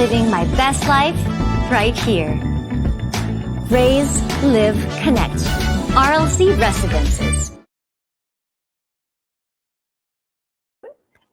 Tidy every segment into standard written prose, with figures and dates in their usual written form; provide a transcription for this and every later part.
living my best life right here. Raise, Live, Connect. RLC Residences.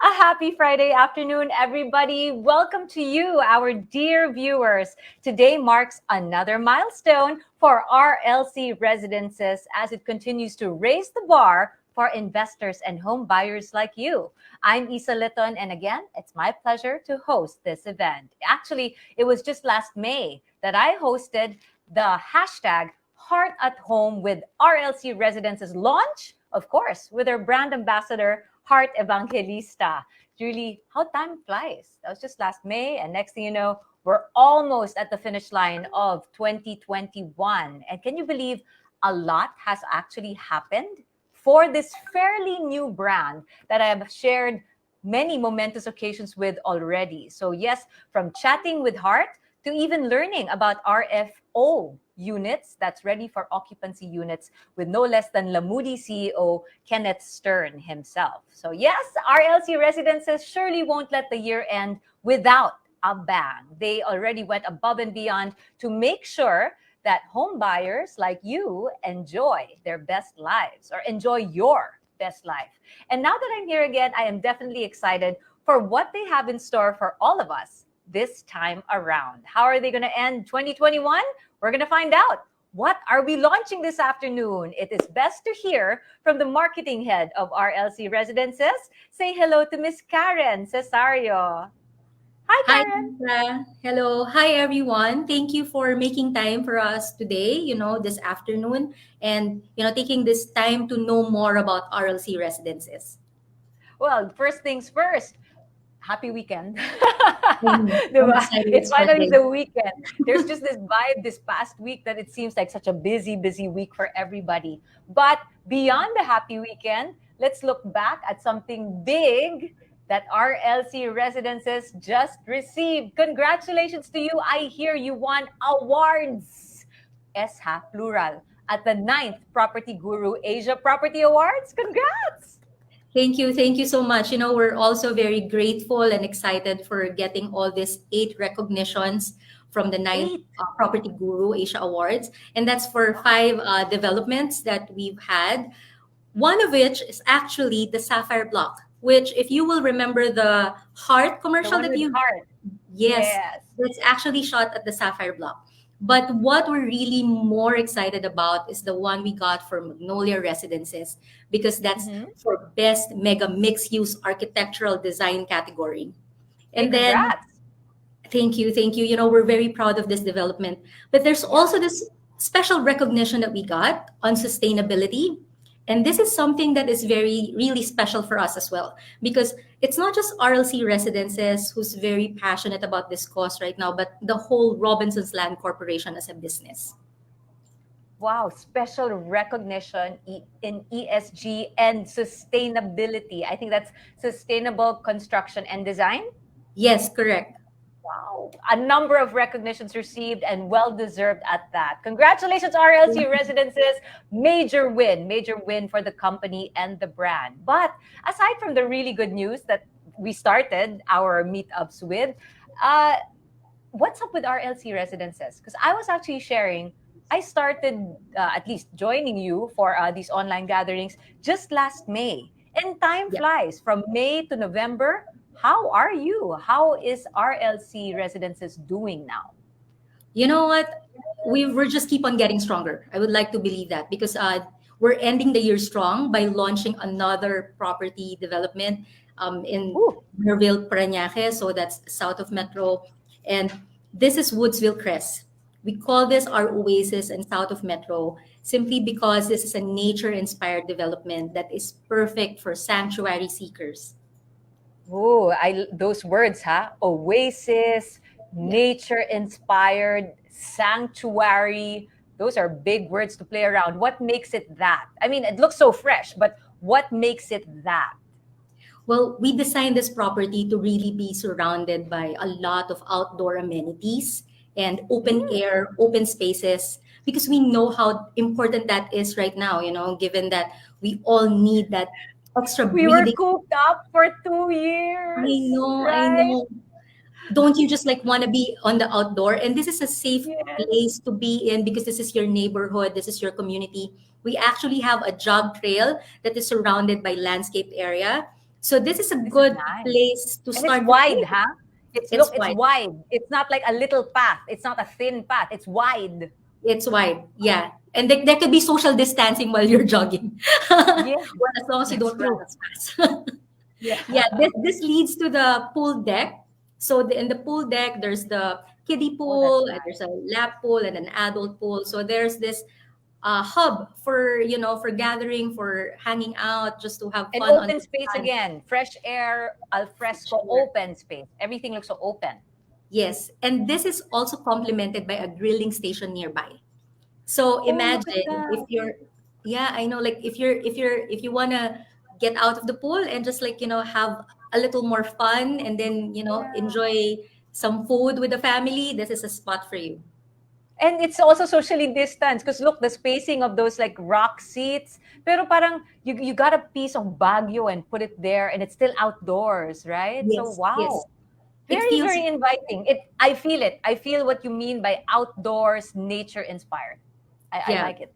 A happy Friday afternoon, everybody. Welcome to you, our dear viewers. Today marks another milestone for RLC Residences as it continues to raise the bar for investors and home buyers like you. I'm Isa Litton, and again, it's my pleasure to host this event. Actually, it was just last May that I hosted the hashtag Heart at Home with RLC Residences launch, of course, with our brand ambassador, Heart Evangelista. Julie, how time flies. That was just last May, and next thing you know, we're almost at the finish line of 2021. And can you believe a lot has actually happened for this fairly new brand that I have shared many momentous occasions with already? So yes, from chatting with Heart to even learning about RFO units that's ready for occupancy units with no less than Lamudi CEO Kenneth Stern himself. So yes, RLC Residences surely won't let the year end without a bang. They already went above and beyond to make sure that home buyers like you enjoy their best lives or enjoy your best life. And now that I'm here again, I am definitely excited for what they have in store for all of us this time around. How are they going to end 2021? We're going to find out. What are we launching this afternoon? It is best to hear from the marketing head of RLC Residences. Say hello to Miss Karen Cesario. Hi, Karen. Hi, hello. Hi, everyone. Thank you for making time for us today, this afternoon, and, taking this time to know more about RLC Residences. Well, first things first, happy weekend. Diba? It's finally the weekend. There's just this vibe this past week that it seems like such a busy week for everybody. But beyond the happy weekend, let's look back at something big that RLC Residences just received. Congratulations to you. I hear you won awards. ESHA, plural, at the 9th Property Guru Asia Property Awards. Congrats! Thank you. Thank you so much. We're also very grateful and excited for getting all these 8 recognitions from the 9th Property Guru Asia Awards. And that's for 5 developments that we've had. One of which is actually the Sapphire Block, which, if you will remember the Heart commercial that you... Heart. Yes, it's actually shot at the Sapphire Block. But what we're really more excited about is the one we got for Magnolia Residences, because that's for Best Mega Mixed-Use Architectural Design category. And then, thank you. We're very proud of this development. But there's also this special recognition that we got on sustainability. And this is something that is really special for us as well, because it's not just RLC Residences who's very passionate about this cause right now, but the whole Robinsons Land Corporation as a business. Wow, special recognition in ESG and sustainability. I think that's sustainable construction and design. Yes, correct. Wow, a number of recognitions received and well-deserved at that. Congratulations, RLC Residences. Major win for the company and the brand. But aside from the really good news that we started our meetups with, what's up with RLC Residences? Because I was actually sharing, I started at least joining you for these online gatherings just last May. And time flies from May to November. How are you? How is RLC Residences doing now? You know what? We're just keep on getting stronger. I would like to believe that, because we're ending the year strong by launching another property development in Woodsville, Parañaque. So that's south of Metro. And this is Woodsville Crest. We call this our oasis in south of Metro simply because this is a nature-inspired development that is perfect for sanctuary seekers. Oh, those words, oasis, nature-inspired, sanctuary. Those are big words to play around. What makes it that? I mean, it looks so fresh, but what makes it that? Well, we designed this property to really be surrounded by a lot of outdoor amenities and open air, open spaces, because we know how important that is right now, given that we all need that extra breathing. We were cooped up for 2 years. I know. Don't you just like want to be on the outdoor? And this is a safe Yes. place to be in because this is your neighborhood, this is your community. We actually have a jog trail that is surrounded by landscaped area. So this is a This is good nice. place to And it's start the wide, day. huh? It's It's wide. wide. It's not like a little path. It's not a thin path. It's wide. It's wide. Yeah. And there could be social distancing while you're jogging. Yeah, Well, as long as you that's don't run true. as fast. Yeah. Yeah, this leads to the pool deck. So in the pool deck, there's the kiddie Oh, that's pool, and nice. there's a lap pool, and an adult pool. So there's this hub for for gathering, for hanging out, just to have And fun on open the space sand. again. Fresh air, al fresco, Sure. open space. Everything looks so open. Yes, and this is also complemented by a grilling station nearby. So Oh, look at imagine if that. you're, yeah, I know, like if you wanna get out of the pool and just like have a little more fun, and then Yeah. enjoy some food with the family, this is a spot for you. And it's also socially distanced because look, the spacing of those like rock seats. Pero parang you got a piece of Baguio and put it there and it's still outdoors, right? So Yes, yes. wow. It Very, feels, very inviting. I feel it. I feel what you mean by outdoors, nature inspired. I yeah. like it.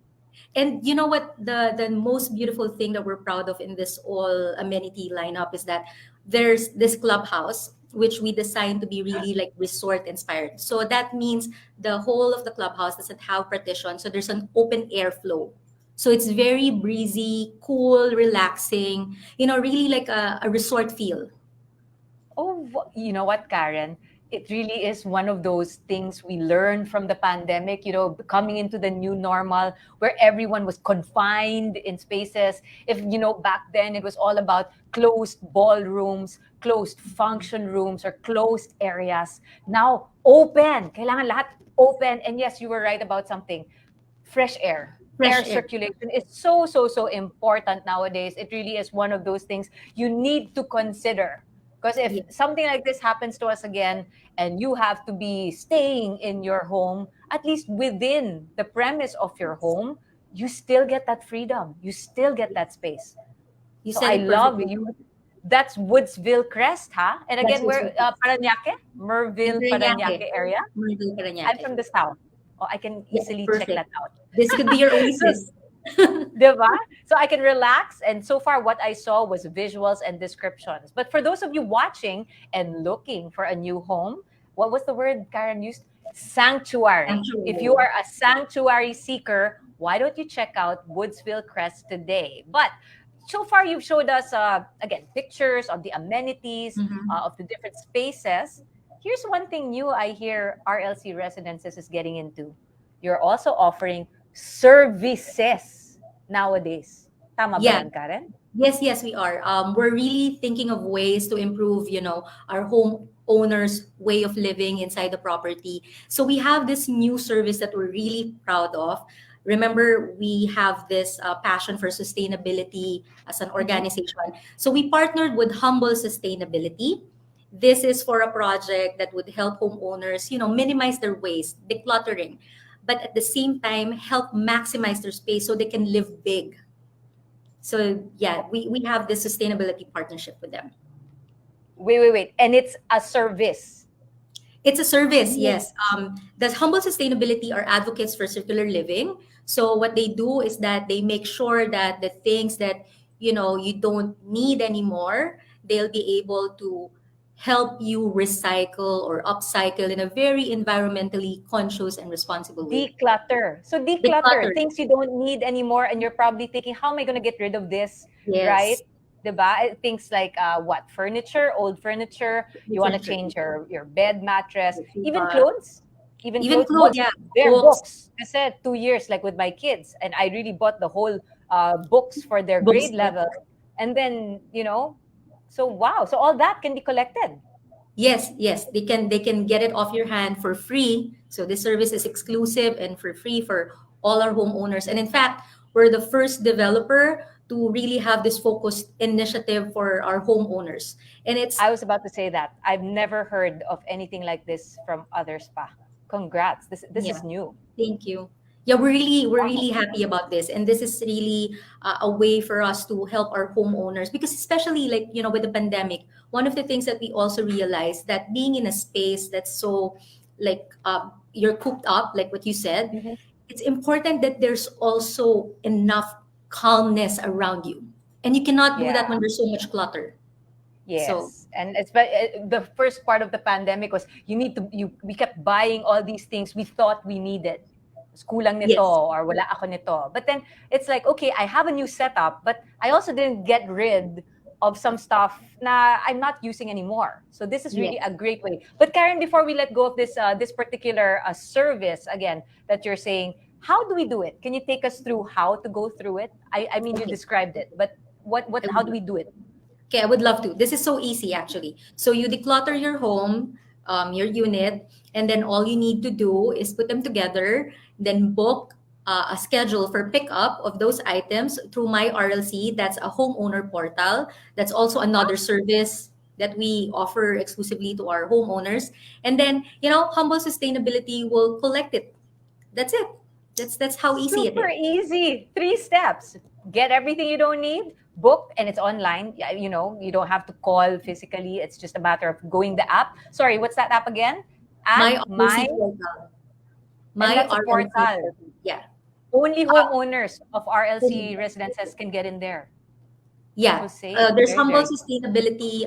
And you know what, the most beautiful thing that we're proud of in this all amenity lineup is that there's this clubhouse which we designed to be really like resort inspired. So that means the whole of the clubhouse doesn't have partition, so there's an open air flow. So it's very breezy, cool, relaxing, really like a resort feel. Oh, you know what, Karen? It really is one of those things we learned from the pandemic, coming into the new normal where everyone was confined in spaces. If, back then it was all about closed ballrooms, closed function rooms, or closed areas. Now, open. Kailangan lahat open. And yes, you were right about something. Fresh air. Air Fresh air. circulation is so, so, so important nowadays. It really is one of those things you need to consider. Because if Yeah. something like this happens to us again and you have to be staying in your home, at least within the premise of your home, you still get that freedom. You still get that space. You So said I it love perfectly. you. That's Woodsville Crest, huh? And That's again, what's we're Parañaque, Merville, Parañaque. Parañaque area. I'm Parañaque. from the south. Oh, I can Yeah, easily check perfect. that out. This could be your So oasis. Diba? So I can relax. And so far, what I saw was visuals and descriptions. But for those of you watching and looking for a new home, what was the word Karen used? Sanctuary. If you Sanctuary. are a sanctuary seeker, why don't you check out Woodsville Crest today? But so far, you've showed us, again, pictures of the amenities, Mhm. of the different spaces. Here's one thing new I hear RLC Residences is getting into. You're also offering services nowadays. Tama ba Yeah. yan, Karen? Yes, yes, we are. We're really thinking of ways to improve, our home owners' way of living inside the property. So we have this new service that we're really proud of. Remember, we have this passion for sustainability as an Mhm. organization. So we partnered with Humble Sustainability. This is for a project that would help homeowners, minimize their waste, decluttering, but at the same time help maximize their space so they can live big. So yeah, we have this sustainability partnership with them. Wait. And it's a service. It's a service, Oh. yes. The Humble Sustainability are advocates for circular living. So what they do is that they make sure that the things that you don't need anymore, they'll be able to help you recycle or upcycle in a very environmentally conscious and responsible way. Declutter. So declutter Declutter, things you don't need anymore, and you're probably thinking, how am I going to get rid of this, right? yes. Diba? Things like what furniture, old furniture. You want to Furniture, change your bed mattress, the even sofa, clothes, even even clothes, clothes, books. yeah, Their books, books. I said 2 years, like with my kids, and I really bought the whole books for their books. grade level, and then so wow, so all that can be collected. Yes, yes, they can get it off your hand for free. So this service is exclusive and for free for all our homeowners. And in fact, we're the first developer to really have this focused initiative for our homeowners. And it's I was about to say that I've never heard of anything like this from other spa. Congrats. This yeah, is new. thank you. Yeah, we're really happy about this, and this is really a way for us to help our homeowners, because especially, like, with the pandemic, one of the things that we also realized, that being in a space that's so, like, you're cooped up, like what you said, Mhm. it's important that there's also enough calmness around you, and you cannot do that Yeah. when there's so much clutter. So Yes, and the first part of the pandemic was we kept buying all these things we thought we needed. Mas kulang nito yes, or wala ako nito. But then it's like, okay, I have a new setup, but I also didn't get rid of some stuff na I'm not using anymore. So this is yes. really a great way. But Karen, before we let go of this particular service again that you're saying, how do we do it? Can you take us through how to go through it? I mean, you Okay. described it, but what I how would do we do it? Okay, I would love to. This is so easy, actually. So you declutter your home, your unit, and then all you need to do is put them together, then book a schedule for pickup of those items through My RLC. That's a homeowner portal. That's also another service that we offer exclusively to our homeowners. And then, Humble Sustainability will collect it. That's it. That's how easy it Super is. easy. 3 steps. Get everything you don't need, book, and it's online. Yeah, you don't have to call physically. It's just a matter of going the app. Sorry, what's that app again? My Add my, RLC portal. and My that's a RLC portal. portal. Yeah. Only homeowners of Home- RLC residences can get in there. Yeah, Jose, there's very, humble very cool. sustainability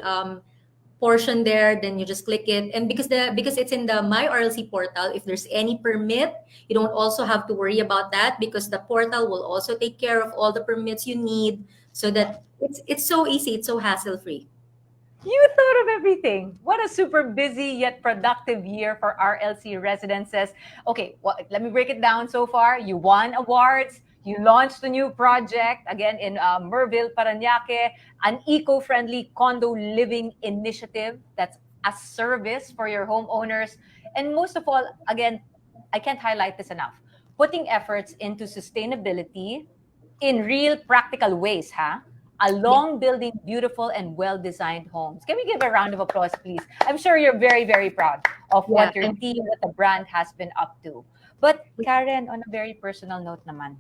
portion there. Then you just click it, and because it's in the My RLC portal, if there's any permit, you don't also have to worry about that, because the portal will also take care of all the permits you need, so that it's so easy, it's so hassle free. You thought of everything. What a super busy yet productive year for RLC Residences. Okay, well, let me break it down so far. You won awards. You launched a new project, again, in Merville, Parañaque, an eco-friendly condo living initiative that's a service for your homeowners. And most of all, again, I can't highlight this enough, putting efforts into sustainability in real practical ways, huh? Yeah. Along building beautiful and well-designed homes. Can we give a round of applause, please? I'm sure you're very, very proud of Yeah, what your team, what the brand has been up to. But Karen, on a very personal note naman,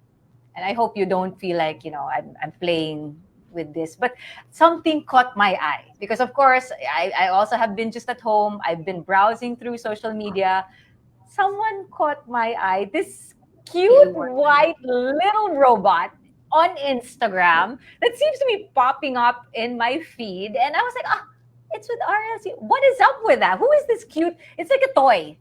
and I hope you don't feel like, I'm playing with this, but something caught my eye. Because of course, I also have been just at home. I've been browsing through social media. Someone caught my eye. This little cute more. white little robot on Instagram that seems to be popping up in my feed. And I was like, it's with RLC. What is up with that? Who is this cute? It's like a toy,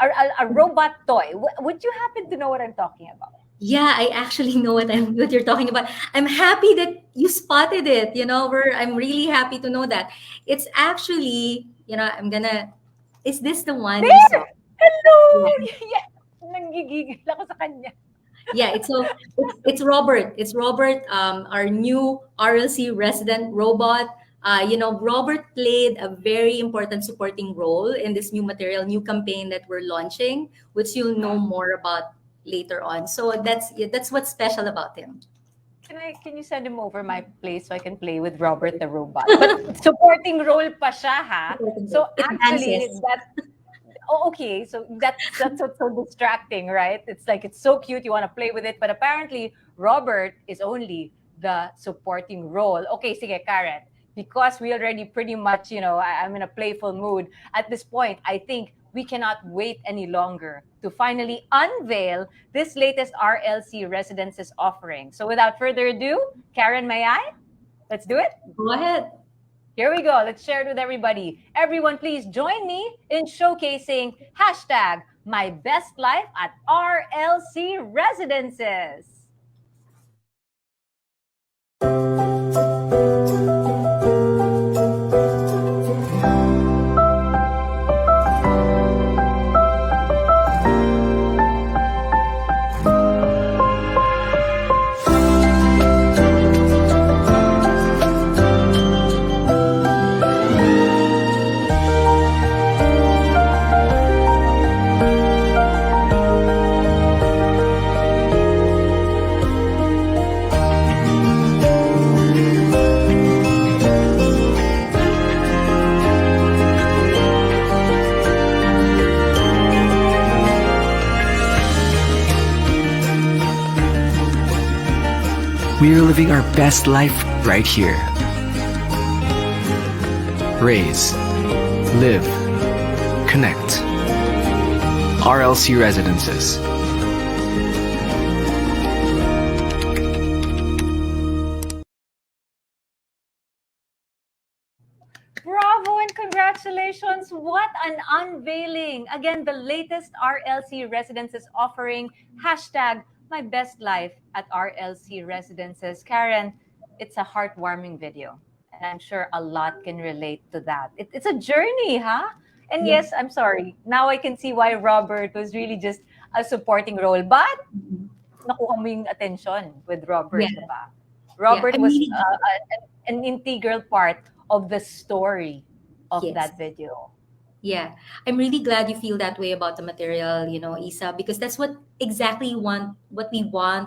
a robot toy. Would you happen to know what I'm talking about? Yeah, I actually know what you're talking about. I'm happy that you spotted it. I'm really happy to know that. It's actually, is this the one you saw? There! Hello! Yeah. Yeah, nanggigigil ako sa kanya. Yeah, it's Robert. It's Robert, our new RLC resident robot. Robert played a very important supporting role in this new material, new campaign that we're launching, which you'll know more about later on. So that's what's special about him. Can you send him over my place so I can play with Robert the robot? But supporting role pa siya, ha? So It actually, dances. okay. So that's what's so distracting, right? It's like it's so cute, you want to play with it, but apparently Robert is only the supporting role. Okay, sige, Karen. Because we already pretty much, I'm in a playful mood. At this point, I think we cannot wait any longer to finally unveil this latest RLC Residences offering. So without further ado, Karen, may I? Let's do it. Go ahead. Here we go. Let's share it with everybody. Everyone, please join me in showcasing hashtag my best life at RLC Residences. we're living our best life right here. Raise, live, connect. RLC Residences. Bravo and congratulations! What an unveiling! Again, the latest RLC Residences offering, hashtag my best life at RLC Residences. Karen, it's a heartwarming video. And I'm sure a lot can relate to that. It's a journey, huh? And Yeah. yes, I'm sorry. Now I can see why Robert was really just a supporting role. But nakuha mo yung attention with Robert, Yeah. diba? Yeah, Robert I'm was really an integral part of the story of yes. that video. Yeah, I'm really glad you feel that way about the material, Isa, because that's what we want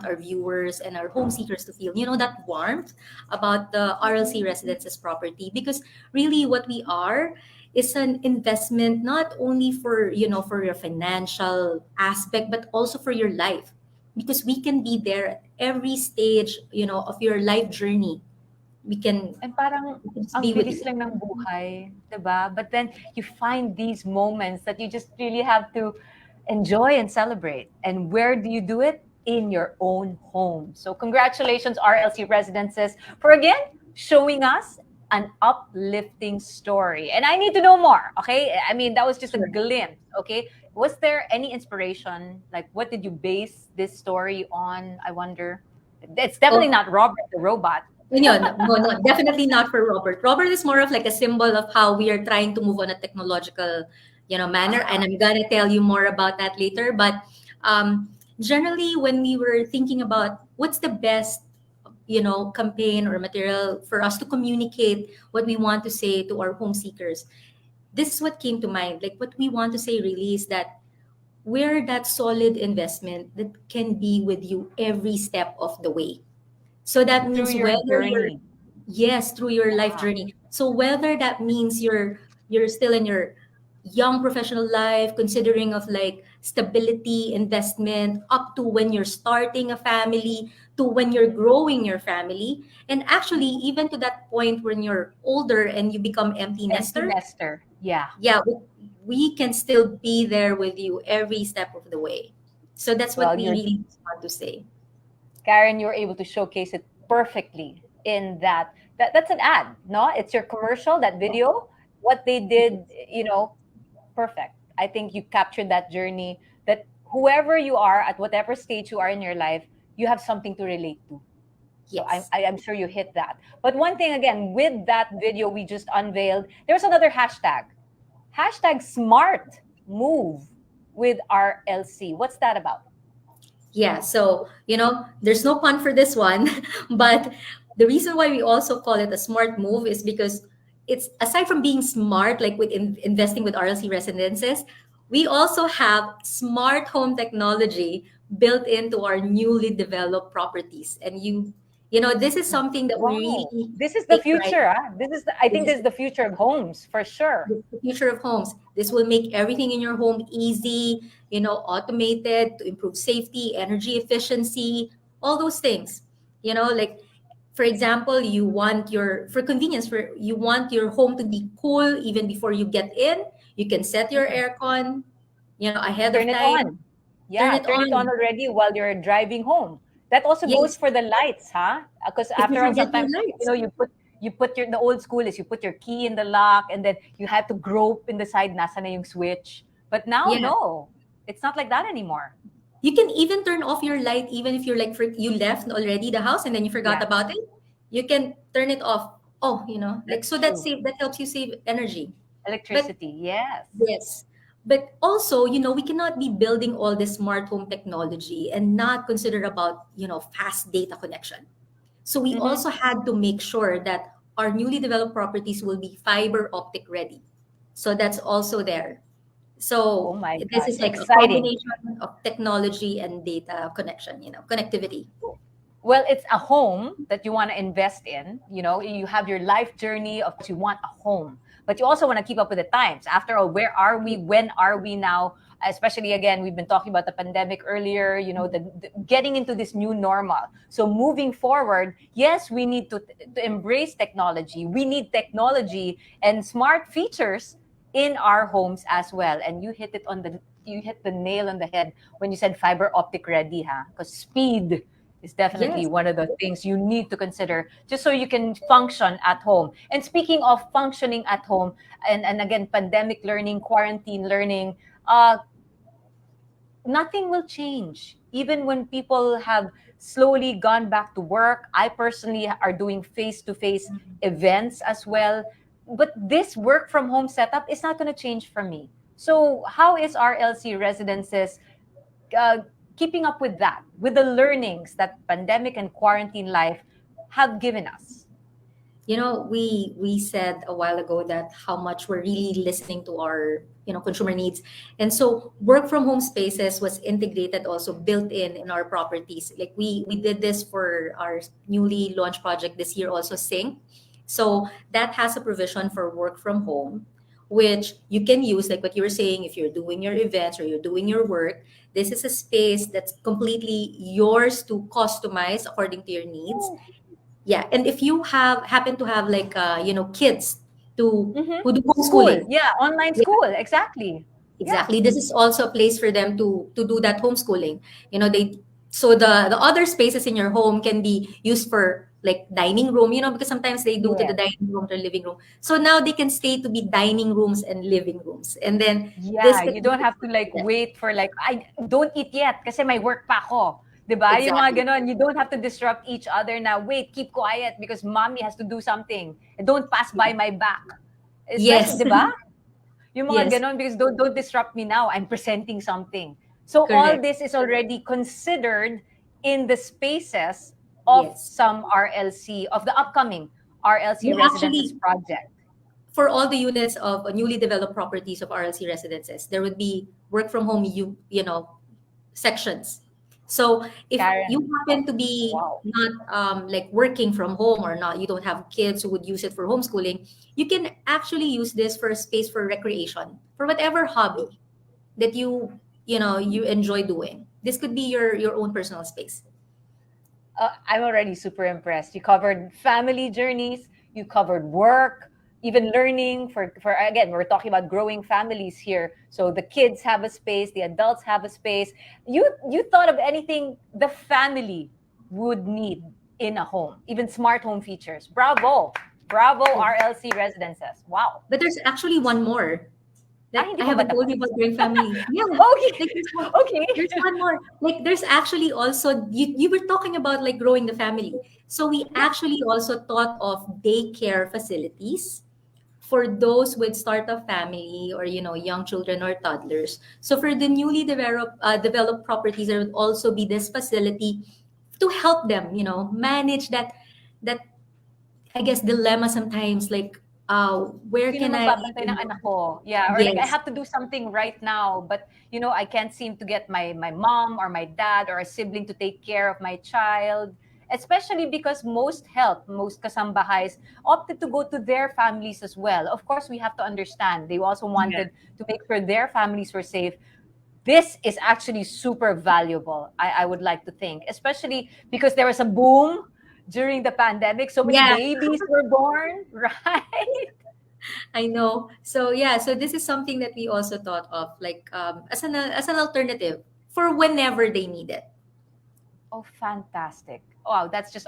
our viewers and our home seekers to feel. That warmth about the RLC Residences property, because really what we are is an investment not only for your financial aspect, but also for your life, because we can be there at every stage, of your life journey. We can, And parang we can just ang be with bilis you. lang ng buhay, 'di ba? But then you find these moments that you just really have to enjoy and celebrate. And where do you do it? In your own home. So congratulations, RLC Residences, for again showing us an uplifting story. And I need to know more, okay? I mean, that was just a Sure. glimpse, okay? Was there any inspiration? Like, what did you base this story on? I wonder. It's definitely Oh, not Robert the robot. no, definitely not for Robert. Robert is more of like a symbol of how we are trying to move on a technological, manner. And I'm gonna tell you more about that later. But generally, when we were thinking about what's the best, campaign or material for us to communicate what we want to say to our home seekers, this is what came to mind. Like what we want to say really is that we're that solid investment that can be with you every step of the way. So that Through means your whether you're journey. yes, through your life Yeah. journey. So whether that means you're still in your young professional life, considering of like stability, investment, up to when you're starting a family, to when you're growing your family, and actually even to that point when you're older and you become empty Empty nester, nester. Yeah. yeah, we can still be there with you every step of the way. So that's what Well, we you're really want to say. Karen, you were able to showcase it perfectly in that's an ad, no? It's your commercial, that video. What they did, perfect. I think you captured that journey that whoever you are at whatever stage you are in your life, you have something to relate to. So Yes. I'm sure you hit that. But one thing again, with that video we just unveiled, there's another hashtag. Hashtag smart move with RLC. What's that about? Yeah, so there's no pun for this one, but the reason why we also call it a smart move is because it's aside from being smart, like with investing with RLC Residences, we also have smart home technology built into our newly developed properties, and this is something that we Wow. really This is the take pride. future. Huh? I think This this is the future of homes for sure. the future of homes. This will make everything in your home easy, automated to improve safety, energy efficiency, all those things. Like for example, for convenience, you want your home to be cool even before you get in. You can set your Mm. aircon, ahead Turn of it time. on. Turn Yeah, it turn it on on. already while you're driving home. That also goes Yes, for the lights, huh? Because if you after all, forget your sometimes lights. you put the old school is you put your key in the lock and then you have to grope in the side nasa na yung switch. But now Yeah. no, it's not like that anymore. You can even turn off your light even if you're like you left already the house and then you forgot Yeah, about it. You can turn it off. Oh, like that's so true. that helps you save energy. But Electricity, yes. yes. But also, we cannot be building all this smart home technology and not consider about, fast data connection. So we Mm-hmm. also had to make sure that our newly developed properties will be fiber optic ready. So that's also there. Oh So my this God, is like a exciting. combination of technology and data connection, connectivity. Well, it's a home that you want to invest in. You have your life journey of you want a home, but you also want to keep up with the times. After all, where are we? When are we now? especially again, we've been talking about the pandemic earlier, the getting into this new normal. So moving forward, yes, we need to embrace technology. We need technology and smart features in our homes as well. And you hit the nail on the head when you said fiber optic ready, huh? Because speed is definitely Yes. one of the things you need to consider just so you can function at home. And speaking of functioning at home, and again, pandemic learning, quarantine learning, nothing will change. Even when people have slowly gone back to work, I personally are doing face-to-face events as well. But this work from home setup is not going to change for me. So how is RLC Residences uh, keeping up with that, with the learnings that pandemic and quarantine life have given us? We said a while ago that how much we're really listening to our consumer needs, and so work from home spaces was integrated, also built in our properties. Like we did this for our newly launched project this year, also Sync. So that has a provision for work from home, which you can use, like what you were saying, if you're doing your events or you're doing your work. This is a space that's completely yours to customize according to your needs. Yeah, and if you happen to have like kids to Mm-hmm. who do School, homeschooling. yeah, online Yeah, school, exactly. Yeah. exactly, this is also a place for them to do that homeschooling. They so the other spaces in your home can be used for like dining room, because sometimes they do to the Yeah. dining room or living room, so now they can stay to be dining rooms and living rooms, and then this Yeah, can you be don't have to like yeah, wait for like, I don't eat yet kasi may work pa ako. 'Di ba? Yung mga exactly. ganon, you don't have to disrupt each other na, wait, keep quiet because mommy has to do something. And don't pass by my back. Especially, Yes. 'di ba? Yung mga Yes, ganon, because don't disrupt me now. I'm presenting something. So all correct. this is already considered in the spaces of Yes, some RLC, of the upcoming RLC we Residences actually, project. for all the units of newly developed properties of RLC Residences, there would be work from home, sections. So if you Karen, happen to be wow. not like working from home, or not, you don't have kids who would use it for homeschooling, you can actually use this for a space for recreation, for whatever hobby that you enjoy doing. This could be your own personal space. I'm already super impressed. You covered family journeys, you covered work, even learning for again, we're talking about growing families here. So the kids have a space, the adults have a space. You thought of anything the family would need in a home, even smart home features. Bravo. Bravo RLC Residences. Wow. But there's actually one more Ah, that hindi I pa ba haven't told you tapos? about growing family. Yeah, Okay. like Okay. there's one more. Like there's actually also, you were talking about like growing the family. So we Yeah. actually also thought of daycare facilities for those with startup family, or young children or toddlers. So for the newly developed properties, there would also be this facility to help them, manage that I guess dilemma sometimes, like where Sino can I, magbabantay ng anak ko? Yeah, or like I yes, have to do something right now, but I can't seem to get my mom or my dad or a sibling to take care of my child. Especially because most kasambahays opted to go to their families as well. Of course, we have to understand. They also yeah. wanted to make sure their families were safe. This is actually super valuable, I would like to think, especially because there was a boom during the pandemic. So many Yeah, babies were born, right? I know. So yeah, so this is something that we also thought of, like as an alternative for whenever they need it. Oh, fantastic. Wow, that's just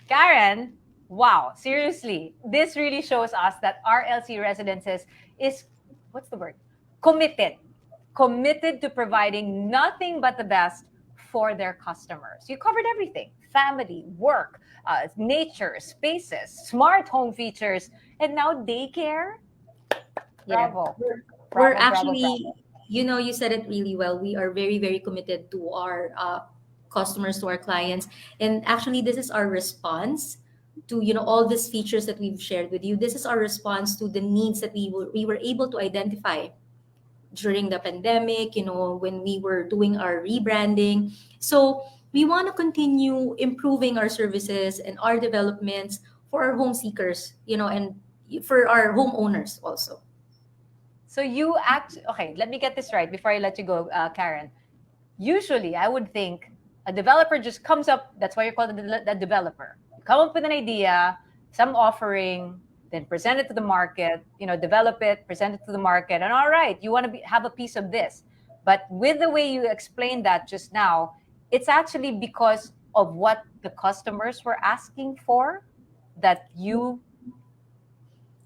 Karen. Wow, seriously. This really shows us that RLC Residences is, what's the word? Committed. Committed to providing nothing but the best for their customers. You covered everything: family, work, nature, spaces, smart home features, and now daycare. Yeah. Bravo. We're Bravo, bravo, actually, bravo. you said it really well. We are very, very committed to our customers, to our clients. And actually, this is our response to, all these features that we've shared with you. This is our response to the needs that we were able to identify during the pandemic, when we were doing our rebranding. So we want to continue improving our services and our developments for our home seekers, and for our homeowners also. So you okay, let me get this right before I let you go, Karen. Usually, I would think a developer just comes up, that's why you're called a developer. You come up with an idea, some offering, then present it to the market, develop it, present it to the market, and all right, you want to have a piece of this. But with the way you explained that just now, it's actually because of what the customers were asking for that you.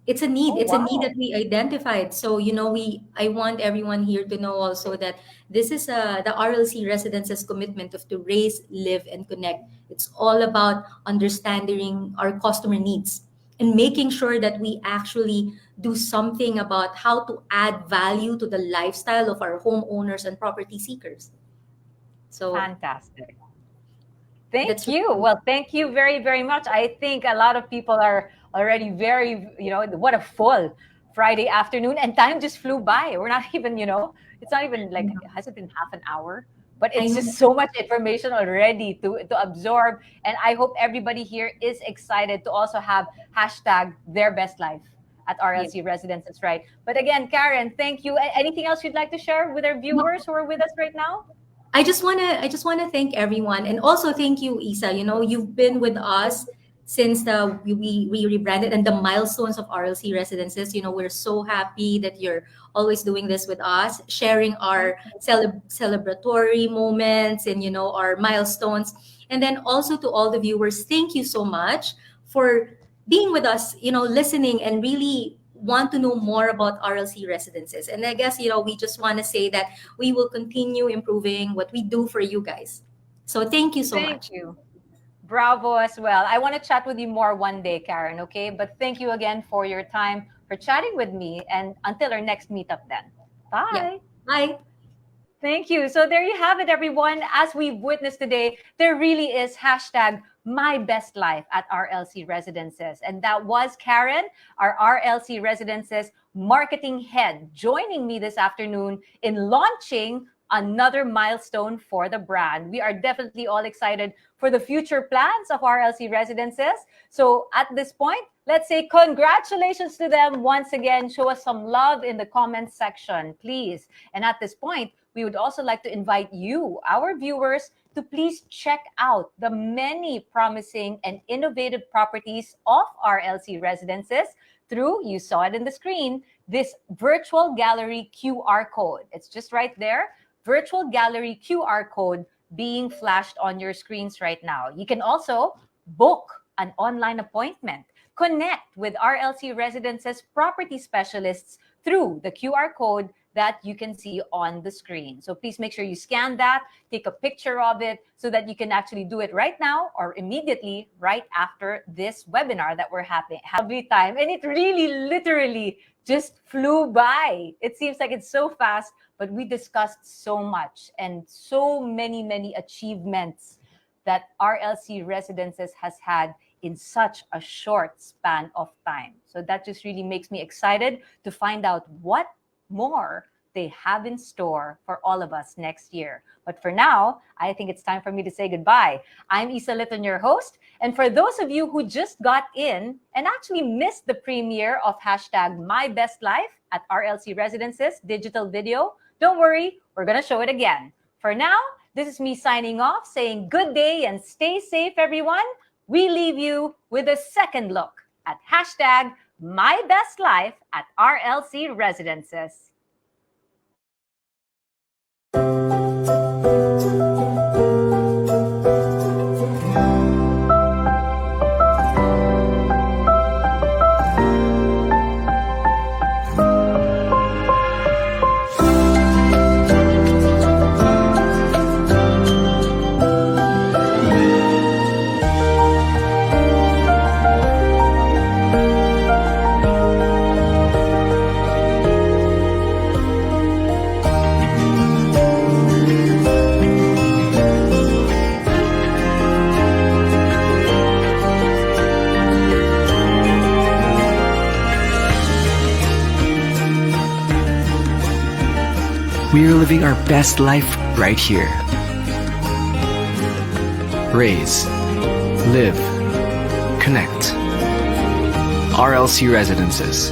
It's a need. Oh, It's a need wow. that we identified. So, I want everyone here to know also that this is the RLC Residences commitment of to raise, live, and connect. It's all about understanding our customer needs and making sure that we actually do something about how to add value to the lifestyle of our homeowners and property seekers. So Fantastic. Thank that's you. really, Well, thank you very, very much. I think a lot of people are already very, what a full Friday afternoon, and time just flew by. We're not even, it's not even like, has it been half an hour? But I it's know. just so much information already to absorb. And I hope everybody here is excited to also have hashtag their best life at Yeah. RLC Residences, right? But again, Karen, thank you. Anything else you'd like to share with our viewers who are with us right now? I just wanna thank everyone, and also thank you, Isa. You've been with us since we rebranded and the milestones of RLC Residences. We're so happy that you're always doing this with us, sharing our celebratory moments and our milestones. And then also to all the viewers, thank you so much for being with us. Listening and really want to know more about RLC Residences. And I guess we just want to say that we will continue improving what we do for you guys. So thank you so Thank much. you. Bravo as well. I want to chat with you more one day, Karen, okay? But thank you again for your time, for chatting with me, and until our next meetup then. Yeah. Bye. Bye. Thank you. So there you have it, everyone. As we've witnessed today, there really is hashtag my best life at RLC Residences. And that was Karen, our RLC Residences marketing head, joining me this afternoon in launching another milestone for the brand. We are definitely all excited for the future plans of RLC Residences. So at this point, let's say congratulations to them once again. Show us some love in the comments section, please. And at this point, we would also like to invite you, our viewers, to please check out the many promising and innovative properties of RLC Residences through, you saw it in the screen, this virtual gallery QR code. It's just right there, virtual gallery QR code being flashed on your screens right now. You can also book an online appointment, connect with RLC Residences property specialists through the QR code that you can see on the screen. So please make sure you scan that, take a picture of it so that you can actually do it right now or immediately right after this webinar that we're having every time. And it really literally just flew by. It seems like it's so fast, but we discussed so much and so many achievements that RLC Residences has had in such a short span of time. So that just really makes me excited to find out what more they have in store for all of us next year. But for now, I think it's time for me to say goodbye. I'm Isa Litton, your host. And for those of you who just got in and actually missed the premiere of hashtag My Best Life at RLC Residences digital video, don't worry, we're going to show it again. For now, this is me signing off, saying good day and stay safe, everyone. We leave you with a second look at hashtag My Best Life at RLC Residences. We're living our best life right here. Raise, live, connect. RLC Residences.